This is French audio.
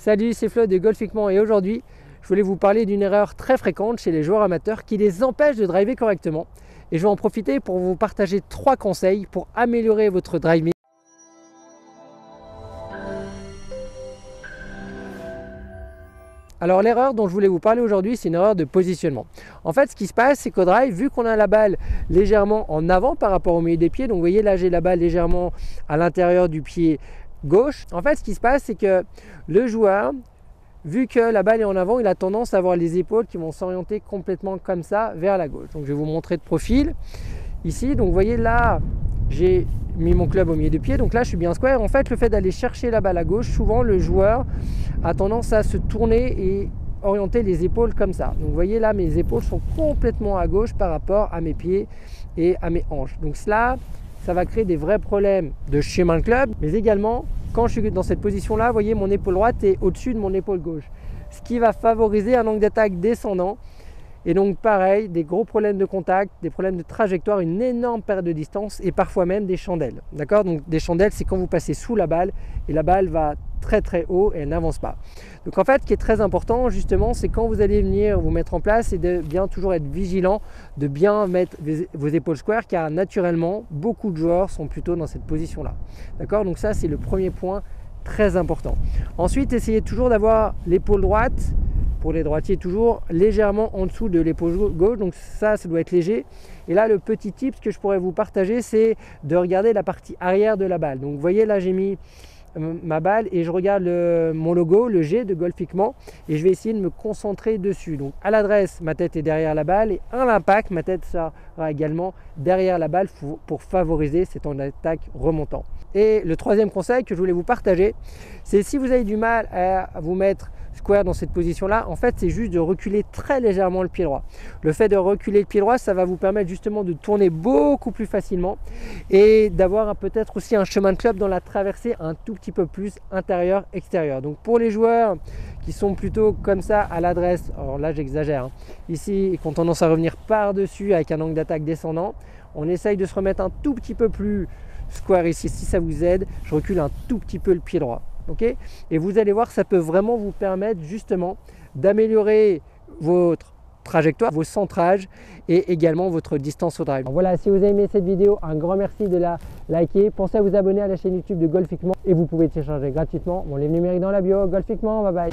Salut, c'est Flo de Golfiquement et aujourd'hui, je voulais vous parler d'une erreur très fréquente chez les joueurs amateurs qui les empêche de driver correctement. Et je vais en profiter pour vous partager 3 conseils pour améliorer votre driving. Alors l'erreur dont je voulais vous parler aujourd'hui, c'est une erreur de positionnement. En fait, ce qui se passe, c'est qu'au drive, vu qu'on a la balle légèrement en avant par rapport au milieu des pieds, donc vous voyez là j'ai la balle légèrement à l'intérieur du pied gauche. En fait, ce qui se passe, c'est que le joueur, vu que la balle est en avant, il a tendance à avoir les épaules qui vont s'orienter complètement comme ça vers la gauche. Donc je vais vous montrer de profil ici. Donc vous voyez là, j'ai mis mon club au milieu du pied, donc là je suis bien square. En fait, le fait d'aller chercher la balle à gauche, souvent le joueur a tendance à se tourner et orienter les épaules comme ça. Donc vous voyez là, mes épaules sont complètement à gauche par rapport à mes pieds et à mes hanches. Donc cela, ça va créer des vrais problèmes de schéma de club, mais également quand je suis dans cette position là, vous voyez mon épaule droite est au-dessus de mon épaule gauche, ce qui va favoriser un angle d'attaque descendant. Et donc pareil, des gros problèmes de contact, des problèmes de trajectoire, une énorme perte de distance et parfois même des chandelles. D'accord? Donc des chandelles, c'est quand vous passez sous la balle et la balle va très très haut et elle n'avance pas. Donc en fait, ce qui est très important justement, c'est quand vous allez venir vous mettre en place, c'est de bien toujours être vigilant, de bien mettre vos épaules square, car naturellement, beaucoup de joueurs sont plutôt dans cette position-là. D'accord? Donc ça, c'est le premier point très important. Ensuite, essayez toujours d'avoir l'épaule droite, pour les droitiers toujours légèrement en dessous de l'épaule gauche, donc ça doit être léger. Et là, le petit tip que je pourrais vous partager, c'est de regarder la partie arrière de la balle. Donc vous voyez là, j'ai mis ma balle et je regarde mon logo, le G de Golfiquement, et je vais essayer de me concentrer dessus. Donc à l'adresse, ma tête est derrière la balle, et à l'impact, ma tête sera également derrière la balle pour favoriser cette attaque remontant. Et le troisième conseil que je voulais vous partager, c'est si vous avez du mal à vous mettre square dans cette position là, en fait c'est juste de reculer très légèrement le pied droit. Le fait de reculer le pied droit, ça va vous permettre justement de tourner beaucoup plus facilement et d'avoir peut-être aussi un chemin de club dans la traversée un tout petit peu plus intérieur-extérieur. Donc pour les joueurs qui sont plutôt comme ça à l'adresse, alors là j'exagère, hein, ici et qui ont tendance à revenir par-dessus avec un angle d'attaque descendant, on essaye de se remettre un tout petit peu plus square ici. Si ça vous aide, je recule un tout petit peu le pied droit. Okay, et vous allez voir, ça peut vraiment vous permettre justement d'améliorer votre trajectoire, vos centrages et également votre distance au drive. Alors voilà, si vous avez aimé cette vidéo, un grand merci de la liker. Pensez à vous abonner à la chaîne YouTube de Golfiquement et vous pouvez télécharger gratuitement mon livre numérique dans la bio. Golfiquement, bye bye.